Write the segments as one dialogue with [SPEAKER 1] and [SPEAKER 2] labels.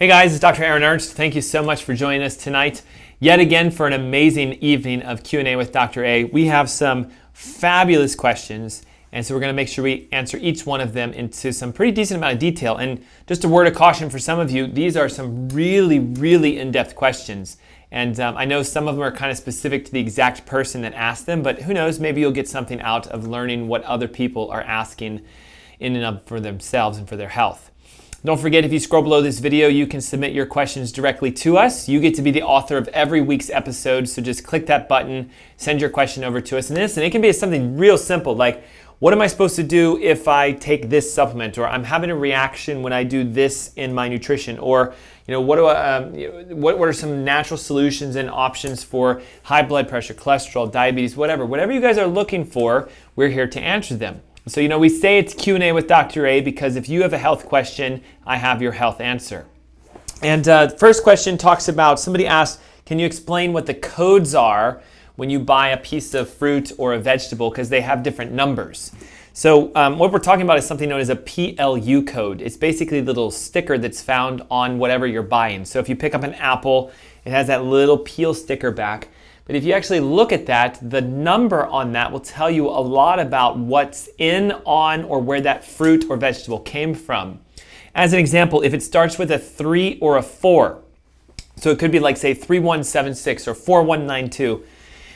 [SPEAKER 1] Hey guys, it's Dr. Aaron Ernst. Thank you so much for joining us tonight, yet again for an amazing evening of Q&A with Dr. A. We have some fabulous questions, and so we're going to make sure we answer each one of them into some pretty decent amount of detail. And just a word of caution for some of you, these are some really, really in-depth questions. And I know some of them are kind of specific to the exact person that asked them, but who knows, maybe you'll get something out of learning what other people are asking in and of for themselves and for their health. Don't forget, if you scroll below this video, you can submit your questions directly to us. You get to be the author of every week's episode, so just click that button, send your question over to us. And it can be something real simple, like, what am I supposed to do if I take this supplement? Or I'm having a reaction when I do this in my nutrition. Or, what are some natural solutions and options for high blood pressure, cholesterol, diabetes, whatever. Whatever you guys are looking for, we're here to answer them. So, we say it's Q&A with Dr. A because if you have a health question, I have your health answer. And the first question talks about, somebody asked, can you explain what the codes are when you buy a piece of fruit or a vegetable, because they have different numbers. So what we're talking about is something known as a PLU code. It's basically the little sticker that's found on whatever you're buying. So if you pick up an apple, it has that little peel sticker back. But if you actually look at that, the number on that will tell you a lot about what's in, on, or where that fruit or vegetable came from. As an example, if it starts with a 3 or a 4, so it could be like, say, 3176 or 4192,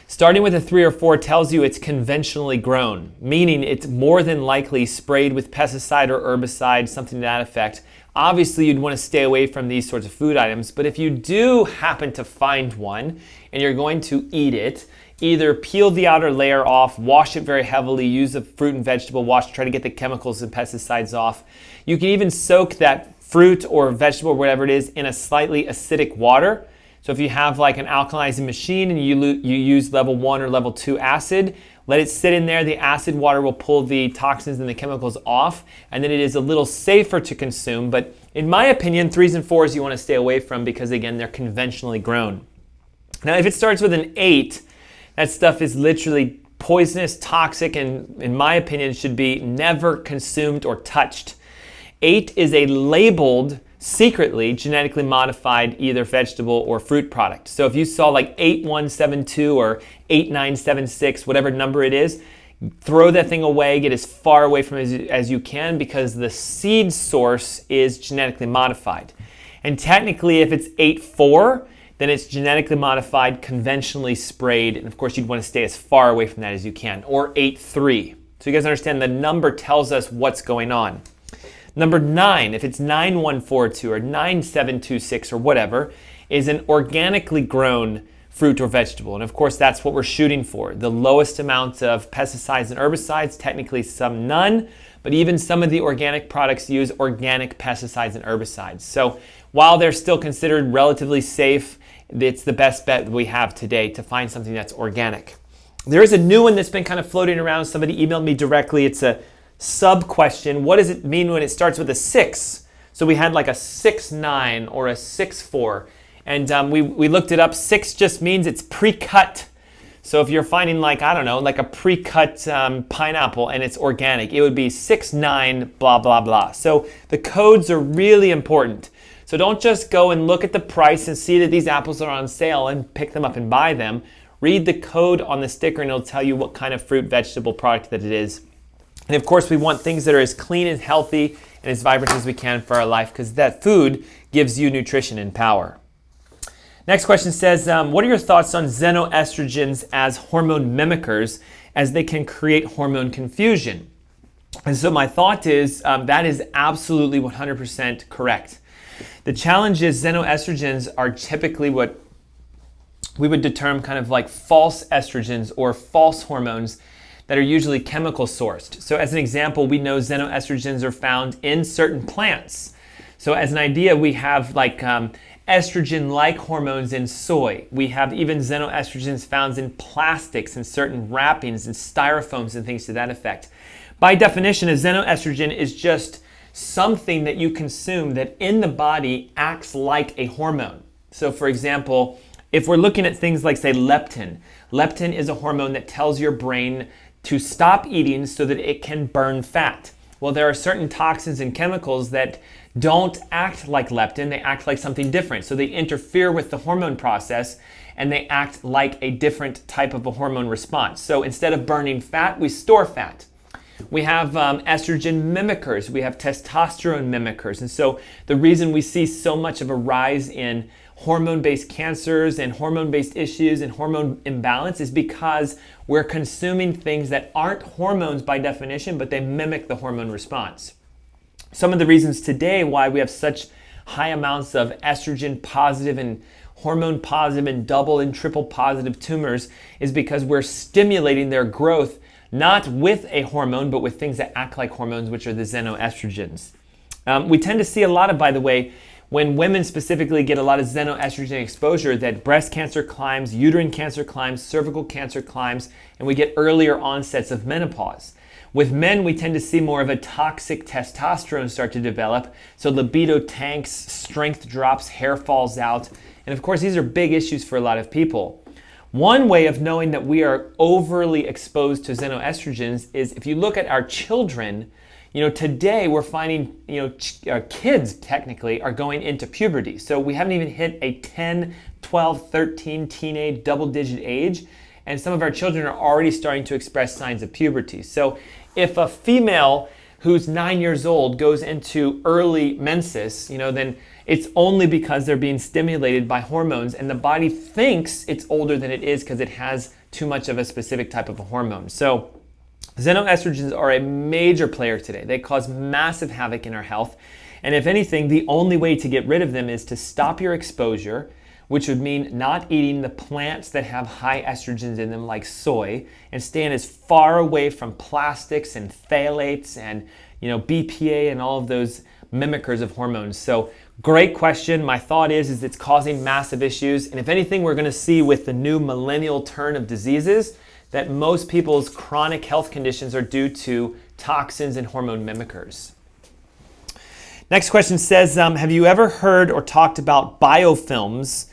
[SPEAKER 1] starting with a 3 or 4 tells you it's conventionally grown, meaning it's more than likely sprayed with pesticide or herbicide, something to that effect. Obviously, you'd want to stay away from these sorts of food items, but if you do happen to find one and you're going to eat it, either peel the outer layer off, wash it very heavily, use a fruit and vegetable wash to try to get the chemicals and pesticides off. You can even soak that fruit or vegetable, whatever it is, in a slightly acidic water. So if you have like an alkalizing machine and you use level 1 or level 2 acid, let it sit in there. The acid water will pull the toxins and the chemicals off, and then it is a little safer to consume. But in my opinion, 3s and 4s you want to stay away from because, again, they're conventionally grown. Now, if it starts with an 8, that stuff is literally poisonous, toxic, and in my opinion should be never consumed or touched. 8 is a labeled, secretly genetically modified either vegetable or fruit product. So if you saw like 8172 or 8976, whatever number it is, throw that thing away, get as far away from it as you can, because the seed source is genetically modified. And technically, if it's 84, then it's genetically modified, conventionally sprayed, and of course you'd want to stay as far away from that as you can. Or 83. So you guys understand the number tells us what's going on. Number 9, if it's 9142 or 9726 or whatever, is an organically grown fruit or vegetable. And of course, that's what we're shooting for. The lowest amount of pesticides and herbicides, technically some none, but even some of the organic products use organic pesticides and herbicides. So while they're still considered relatively safe, it's the best bet we have today to find something that's organic. There is a new one that's been kind of floating around. Somebody emailed me directly. It's a sub-question. What does it mean when it starts with a 6? So we had like a 6-9 or a 6-4. And we looked it up. 6 just means it's pre-cut. So if you're finding like, I don't know, like a pre-cut pineapple and it's organic, it would be 6-9 blah, blah, blah. So the codes are really important. So don't just go and look at the price and see that these apples are on sale and pick them up and buy them. Read the code on the sticker and it'll tell you what kind of fruit, vegetable product that it is. And of course, we want things that are as clean and healthy and as vibrant as we can for our life, because that food gives you nutrition and power. Next question says, what are your thoughts on xenoestrogens as hormone mimickers, as they can create hormone confusion? And so my thought is that is absolutely 100% correct. The challenge is xenoestrogens are typically what we would term kind of like false estrogens or false hormones that are usually chemical sourced. So as an example, we know xenoestrogens are found in certain plants. So as an idea, we have like estrogen-like hormones in soy. We have even xenoestrogens found in plastics and certain wrappings and styrofoams and things to that effect. By definition, a xenoestrogen is just something that you consume that in the body acts like a hormone. So for example, if we're looking at things like, say, leptin. Leptin is a hormone that tells your brain to stop eating so that it can burn fat. Well, there are certain toxins and chemicals that don't act like leptin, they act like something different. So they interfere with the hormone process and they act like a different type of a hormone response. So instead of burning fat, we store fat. We have estrogen mimickers, we have testosterone mimickers. And so the reason we see so much of a rise in hormone-based cancers and hormone-based issues and hormone imbalance is because we're consuming things that aren't hormones by definition, but they mimic the hormone response. Some of the reasons today why we have such high amounts of estrogen positive and hormone positive and double and triple positive tumors is because we're stimulating their growth not with a hormone, but with things that act like hormones, which are the xenoestrogens. We tend to see a lot of, by the way, when women specifically get a lot of xenoestrogen exposure, that breast cancer climbs, uterine cancer climbs, cervical cancer climbs, and we get earlier onsets of menopause. With men, we tend to see more of a toxic testosterone start to develop, so libido tanks, strength drops, hair falls out, and of course these are big issues for a lot of people. One way of knowing that we are overly exposed to xenoestrogens is if you look at our children. Today we're finding, kids technically are going into puberty. So we haven't even hit a 10, 12, 13 teenage double-digit age, and some of our children are already starting to express signs of puberty. So if a female who's 9 years old goes into early menses, then it's only because they're being stimulated by hormones, and the body thinks it's older than it is because it has too much of a specific type of a hormone. So xenoestrogens are a major player today. They cause massive havoc in our health. And if anything, the only way to get rid of them is to stop your exposure, which would mean not eating the plants that have high estrogens in them like soy, and staying as far away from plastics and phthalates and BPA and all of those mimickers of hormones. So great question. My thought is it's causing massive issues. And if anything, we're going to see with the new millennial turn of diseases that most people's chronic health conditions are due to toxins and hormone mimickers. Next question says, have you ever heard or talked about biofilms,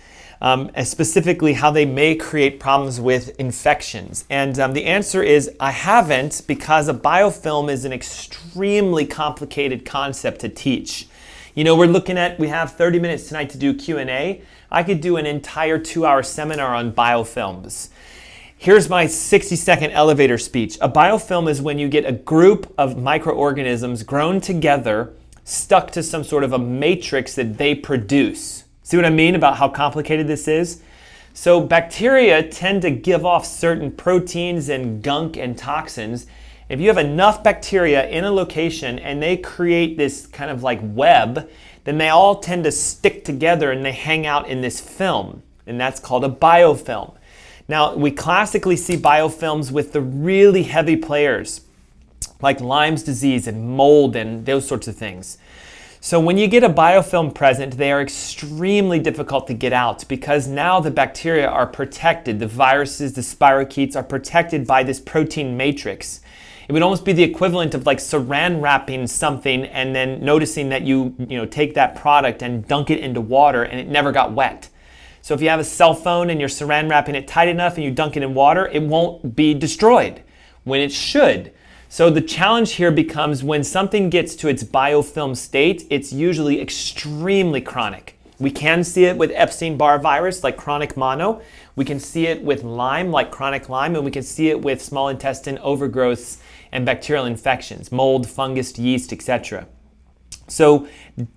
[SPEAKER 1] specifically how they may create problems with infections? And the answer is I haven't, because a biofilm is an extremely complicated concept to teach. We have 30 minutes tonight to do Q&A. I could do an entire 2-hour seminar on biofilms. Here's my 60-second elevator speech. A biofilm is when you get a group of microorganisms grown together, stuck to some sort of a matrix that they produce. See what I mean about how complicated this is? So bacteria tend to give off certain proteins and gunk and toxins. If you have enough bacteria in a location and they create this kind of like web, then they all tend to stick together and they hang out in this film, and that's called a biofilm. Now, we classically see biofilms with the really heavy players, like Lyme's disease and mold and those sorts of things. So when you get a biofilm present, they are extremely difficult to get out because now the bacteria are protected. The viruses, the spirochetes are protected by this protein matrix. It would almost be the equivalent of like saran wrapping something and then noticing that you take that product and dunk it into water and it never got wet. So if you have a cell phone and you're saran wrapping it tight enough and you dunk it in water, it won't be destroyed when it should. So the challenge here becomes when something gets to its biofilm state, it's usually extremely chronic. We can see it with Epstein-Barr virus, like chronic mono. We can see it with Lyme, like chronic Lyme, and we can see it with small intestine overgrowths and bacterial infections, mold, fungus, yeast, etc. So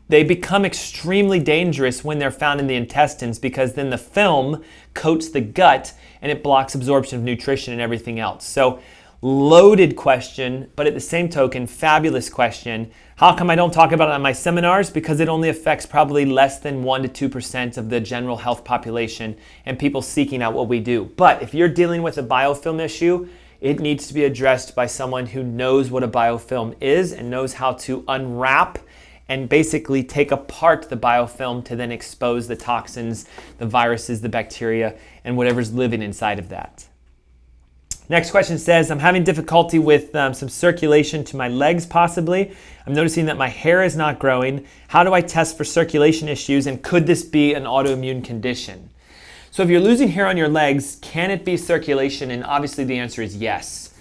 [SPEAKER 1] they become extremely dangerous when they're found in the intestines because then the film coats the gut and it blocks absorption of nutrition and everything else. So loaded question, but at the same token, fabulous question. How come I don't talk about it on my seminars? Because it only affects probably less than 1% to 2% of the general health population and people seeking out what we do. But if you're dealing with a biofilm issue, it needs to be addressed by someone who knows what a biofilm is and knows how to unwrap and basically take apart the biofilm to then expose the toxins, the viruses, the bacteria, and whatever's living inside of that. Next question says, I'm having difficulty with some circulation to my legs possibly. I'm noticing that my hair is not growing. How do I test for circulation issues, and could this be an autoimmune condition? So if you're losing hair on your legs, can it be circulation? And obviously the answer is yes.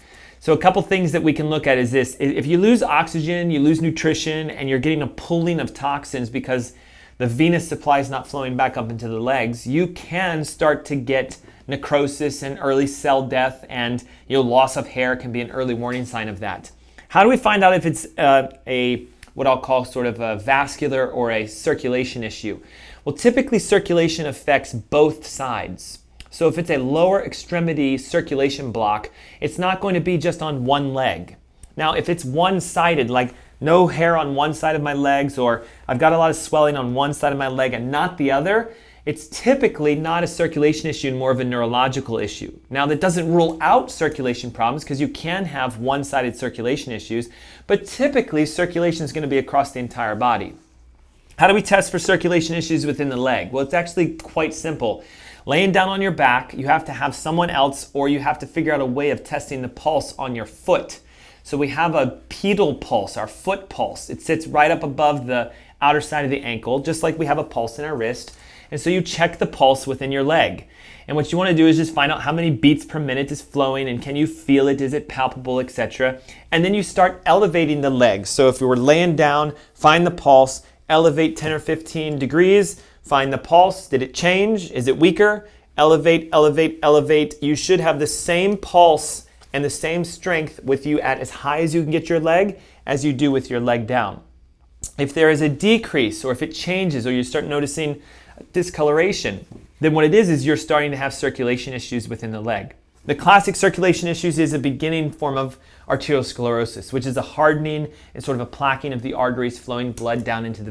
[SPEAKER 1] So a couple things that we can look at is this. If you lose oxygen, you lose nutrition, and you're getting a pooling of toxins because the venous supply is not flowing back up into the legs, you can start to get necrosis and early cell death, and loss of hair can be an early warning sign of that. How do we find out if it's what I'll call sort of a vascular or a circulation issue? Well, typically circulation affects both sides. So if it's a lower extremity circulation block, it's not going to be just on one leg. Now, if it's one-sided, like no hair on one side of my legs, or I've got a lot of swelling on one side of my leg and not the other, it's typically not a circulation issue and more of a neurological issue. Now, that doesn't rule out circulation problems because you can have one-sided circulation issues, but typically circulation is going to be across the entire body. How do we test for circulation issues within the leg? Well, it's actually quite simple. Laying down on your back, you have to have someone else, or you have to figure out a way of testing the pulse on your foot. So we have a pedal pulse, our foot pulse. It sits right up above the outer side of the ankle, just like we have a pulse in our wrist. And so you check the pulse within your leg. And what you want to do is just find out how many beats per minute is flowing, and can you feel it, is it palpable, etc. And then you start elevating the legs. So if we were laying down, find the pulse, elevate 10 or 15 degrees, find the pulse. Did it change? Is it weaker? Elevate, elevate, elevate. You should have the same pulse and the same strength with you at as high as you can get your leg as you do with your leg down. If there is a decrease, or if it changes, or you start noticing discoloration, then what it is you're starting to have circulation issues within the leg. The classic circulation issues is a beginning form of arteriosclerosis, which is a hardening and sort of a plaquing of the arteries, flowing blood down into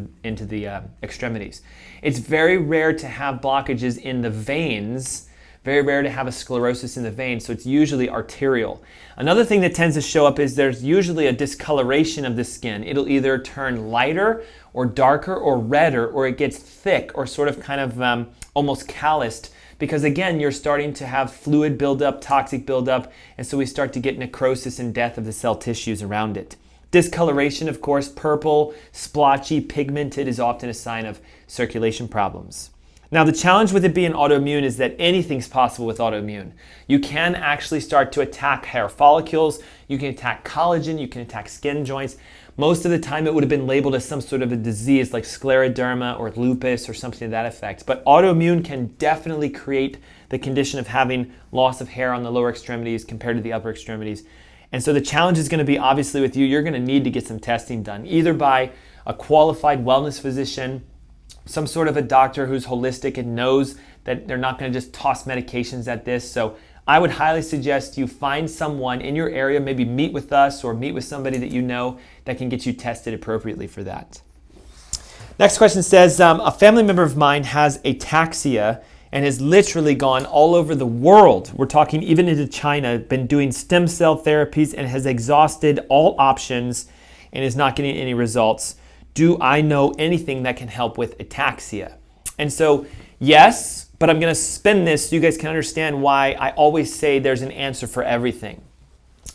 [SPEAKER 1] the extremities. It's very rare to have blockages in the veins, very rare to have a sclerosis in the veins, so it's usually arterial. Another thing that tends to show up is there's usually a discoloration of the skin. It'll either turn lighter or darker or redder, or it gets thick or sort of kind of almost calloused, because again, you're starting to have fluid buildup, toxic buildup, and so we start to get necrosis and death of the cell tissues around it. Discoloration, of course, purple, splotchy, pigmented, is often a sign of circulation problems. Now, the challenge with it being autoimmune is that anything's possible with autoimmune. You can actually start to attack hair follicles, you can attack collagen, you can attack skin joints. Most of the time it would have been labeled as some sort of a disease like scleroderma or lupus or something to that effect. But autoimmune can definitely create the condition of having loss of hair on the lower extremities compared to the upper extremities. And so the challenge is going to be, obviously with you, you're going to need to get some testing done, either by a qualified wellness physician, some sort of a doctor who's holistic and knows that they're not going to just toss medications at this. So I would highly suggest you find someone in your area, maybe meet with us or meet with somebody that you know that can get you tested appropriately for that. Next question says, a family member of mine has ataxia and has literally gone all over the world. We're talking even into China, been doing stem cell therapies and has exhausted all options and is not getting any results. Do I know anything that can help with ataxia? And so, yes, but I'm going to spin this so you guys can understand why I always say there's an answer for everything.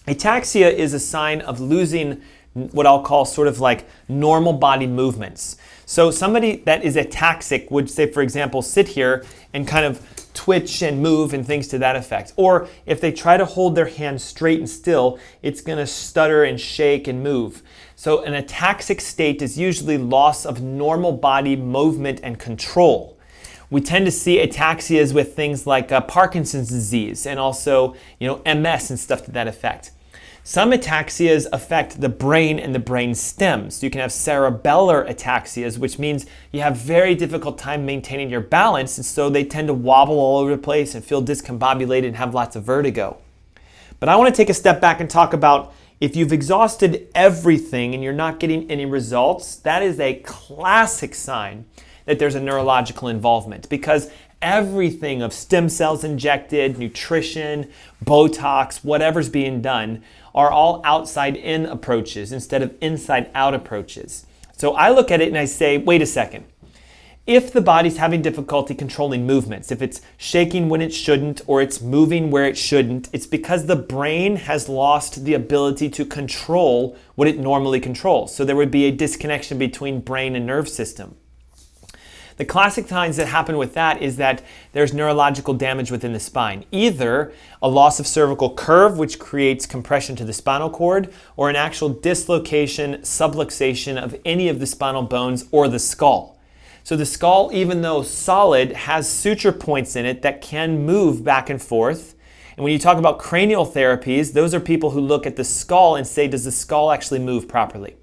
[SPEAKER 1] Ataxia is a sign of losing what I'll call sort of like normal body movements. So somebody that is ataxic would say, for example, sit here and kind of twitch and move and things to that effect. Or if they try to hold their hand straight and still, it's going to stutter and shake and move. So an ataxic state is usually loss of normal body movement and control. We tend to see ataxias with things like Parkinson's disease and also, MS and stuff to that effect. Some ataxias affect the brain and the brain stems. So you can have cerebellar ataxias, which means you have very difficult time maintaining your balance, and so they tend to wobble all over the place and feel discombobulated and have lots of vertigo. But I want to take a step back and talk about if you've exhausted everything and you're not getting any results, that is a classic sign that there's a neurological involvement, because everything of stem cells injected, nutrition, Botox, whatever's being done are all outside-in approaches instead of inside-out approaches. So I look at it and I say, wait a second. If the body's having difficulty controlling movements, if it's shaking when it shouldn't or it's moving where it shouldn't, it's because the brain has lost the ability to control what it normally controls. So there would be a disconnection between brain and nerve system. The classic signs that happen with that is that there's neurological damage within the spine. Either a loss of cervical curve, which creates compression to the spinal cord, or an actual dislocation, subluxation of any of the spinal bones or the skull. So the skull, even though solid, has suture points in it that can move back and forth. And when you talk about cranial therapies, those are people who look at the skull and say, does the skull actually move properly?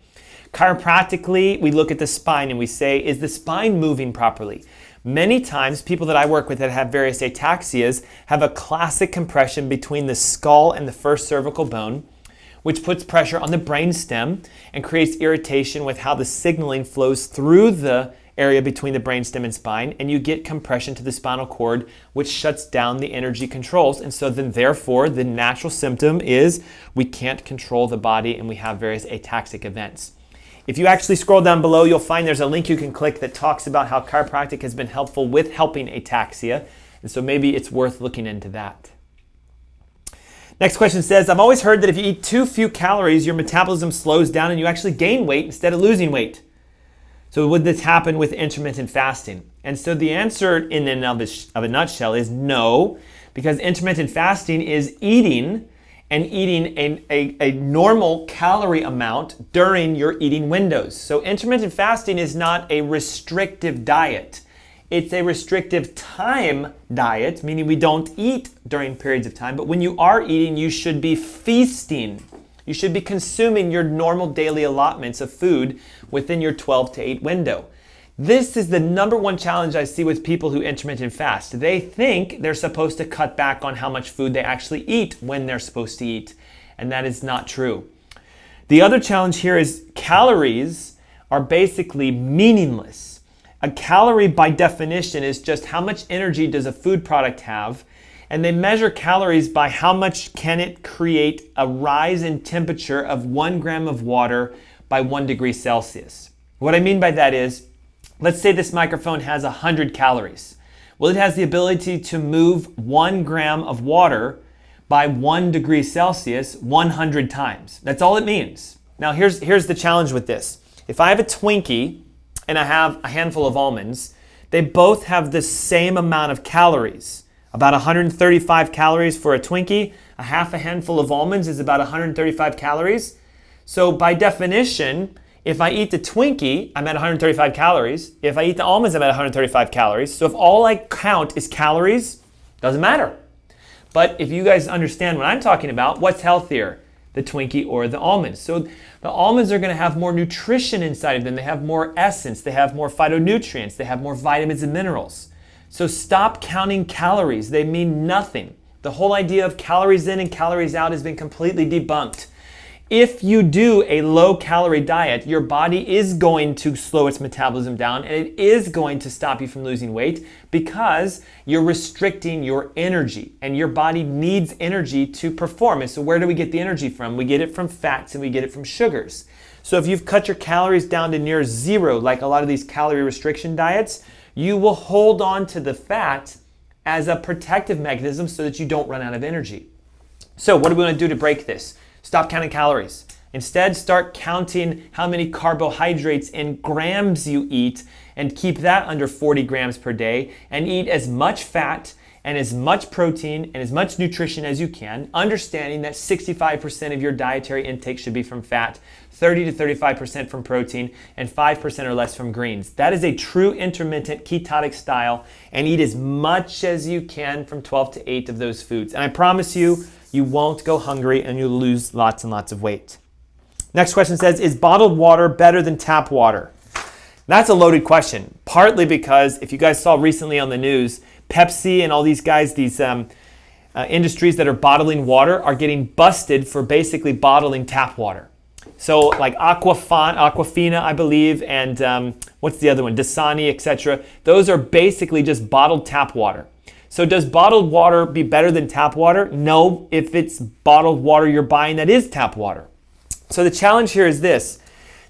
[SPEAKER 1] Chiropractically, we look at the spine and we say, is the spine moving properly? Many times, people that I work with that have various ataxias have a classic compression between the skull and the first cervical bone, which puts pressure on the brainstem and creates irritation with how the signaling flows through the area between the brainstem and spine, and you get compression to the spinal cord, which shuts down the energy controls. And so then therefore, the natural symptom is we can't control the body and we have various ataxic events. If you actually scroll down below, you'll find there's a link you can click that talks about how chiropractic has been helpful with helping ataxia. And so maybe it's worth looking into that. Next question says, I've always heard that if you eat too few calories, your metabolism slows down and you actually gain weight instead of losing weight. So would this happen with intermittent fasting? And so the answer in and of a nutshell is no, because intermittent fasting is eating a normal calorie amount during your eating windows. So intermittent fasting is not a restrictive diet. It's a restrictive time diet, meaning we don't eat during periods of time. But when you are eating, you should be feasting. You should be consuming your normal daily allotments of food within your 12 to 8 window. This is the number one challenge I see with people who intermittent fast. They think they're supposed to cut back on how much food they actually eat when they're supposed to eat, and that is not true. The other challenge here is calories are basically meaningless. A calorie by definition is just how much energy does a food product have, and they measure calories by how much can it create a rise in temperature of 1 gram of water by 1 degree Celsius. What I mean by that is, let's say this microphone has 100 calories. Well, it has the ability to move 1 gram of water by 1 degree Celsius 100 times. That's all it means. Now, here's the challenge with this. If I have a Twinkie and I have a handful of almonds, they both have the same amount of calories. About 135 calories for a Twinkie. A half a handful of almonds is about 135 calories. So by definition, if I eat the Twinkie, I'm at 135 calories. If I eat the almonds, I'm at 135 calories. So if all I count is calories, doesn't matter. But if you guys understand what I'm talking about, what's healthier, the Twinkie or the almonds? So the almonds are going to have more nutrition inside of them. They have more essence. They have more phytonutrients. They have more vitamins and minerals. So stop counting calories. They mean nothing. The whole idea of calories in and calories out has been completely debunked. If you do a low-calorie diet, your body is going to slow its metabolism down and it is going to stop you from losing weight because you're restricting your energy, and your body needs energy to perform. And so where do we get the energy from? We get it from fats and we get it from sugars. So if you've cut your calories down to near zero, like a lot of these calorie restriction diets, you will hold on to the fat as a protective mechanism so that you don't run out of energy. So what do we want to do to break this? Stop counting calories. Instead, start counting how many carbohydrates in grams you eat and keep that under 40 grams per day, and eat as much fat and as much protein and as much nutrition as you can, understanding that 65% of your dietary intake should be from fat, 30 to 35% from protein, and 5% or less from greens. That is a true intermittent ketotic style, and eat as much as you can from 12 to 8 of those foods. And I promise you, you won't go hungry and you'll lose lots and lots of weight. Next question says, is bottled water better than tap water? That's a loaded question, partly because if you guys saw recently on the news, Pepsi and all these guys, these industries that are bottling water are getting busted for basically bottling tap water. So like Aquafina, I believe, and what's the other one? Dasani, etc. Those are basically just bottled tap water. So does bottled water be better than tap water? No, if it's bottled water you're buying that is tap water. So the challenge here is this.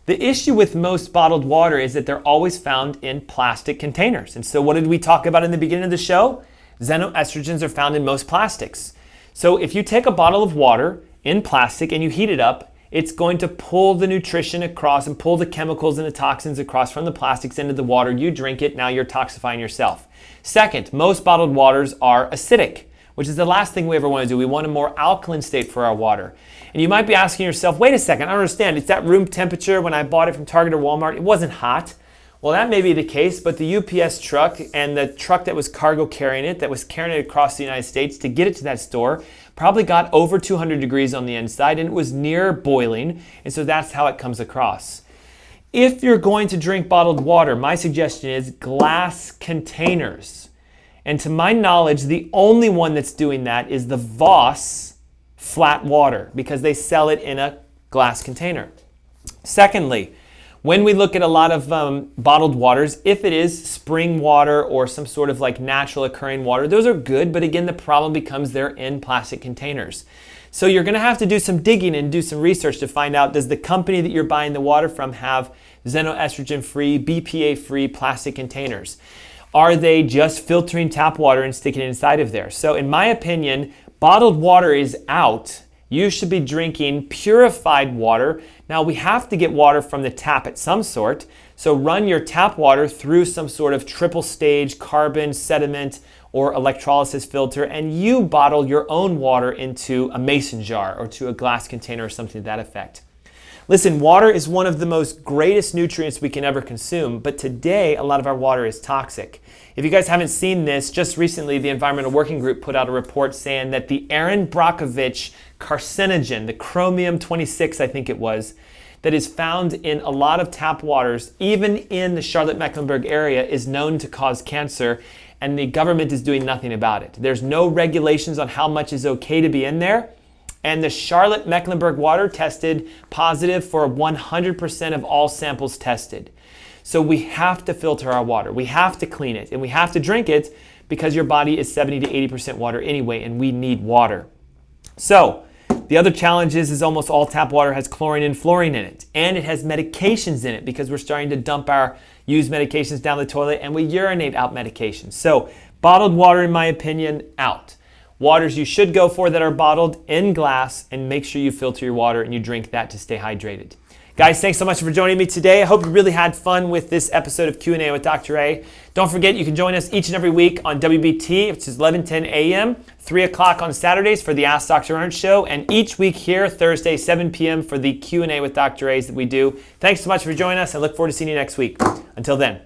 [SPEAKER 1] The issue with most bottled water is that they're always found in plastic containers. And so what did we talk about in the beginning of the show? Xenoestrogens are found in most plastics. So if you take a bottle of water in plastic and you heat it up, It's going to pull the nutrition across and pull the chemicals and the toxins across from the plastics into the water. You drink it, now you're toxifying yourself. Second, most bottled waters are acidic, which is the last thing we ever want to do. We want a more alkaline state for our water. And you might be asking yourself, wait a second, I don't understand. It's at room temperature. When I bought it from Target or Walmart, it wasn't hot. Well, that may be the case, but the UPS truck and the truck that was cargo carrying it, that was carrying it across the United States to get it to that store, probably got over 200 degrees on the inside, and it was near boiling, and so that's how it comes across. If you're going to drink bottled water, my suggestion is glass containers. And to my knowledge, the only one that's doing that is the Voss flat water, because they sell it in a glass container. Secondly, when we look at a lot of bottled waters, if it is spring water or some sort of like natural occurring water, those are good, but again, the problem becomes they're in plastic containers. So you're gonna have to do some digging and do some research to find out, does the company that you're buying the water from have xenoestrogen-free, BPA-free plastic containers? Are they just filtering tap water and sticking it inside of there? So in my opinion, bottled water is out. You should be drinking purified water. Now we have to get water from the tap at some sort. So run your tap water through some sort of triple stage carbon, sediment, or electrolysis filter, and you bottle your own water into a mason jar or to a glass container or something to that effect. Listen, water is one of the most greatest nutrients we can ever consume, but today a lot of our water is toxic. If you guys haven't seen this, just recently the Environmental Working Group put out a report saying that the Erin Brockovich carcinogen, the chromium-26 I think it was, that is found in a lot of tap waters, even in the Charlotte-Mecklenburg area, is known to cause cancer, and the government is doing nothing about it. There's no regulations on how much is okay to be in there. And the Charlotte-Mecklenburg water tested positive for 100% of all samples tested. So we have to filter our water. We have to clean it, and we have to drink it because your body is 70 to 80% water anyway, and we need water. So the other challenge is almost all tap water has chlorine and fluorine in it, and it has medications in it because we're starting to dump our used medications down the toilet and we urinate out medications. So bottled water, in my opinion, out. Waters you should go for that are bottled in glass, and make sure you filter your water and you drink that to stay hydrated. Guys, thanks so much for joining me today. I hope you really had fun with this episode of Q&A with Dr. A. Don't forget, you can join us each and every week on WBT, which is 11:10 a.m., 3 o'clock on Saturdays for the Ask Dr. Ernst show, and each week here, Thursday, 7 p.m. for the Q&A with Dr. A's that we do. Thanks so much for joining us. I look forward to seeing you next week. Until then.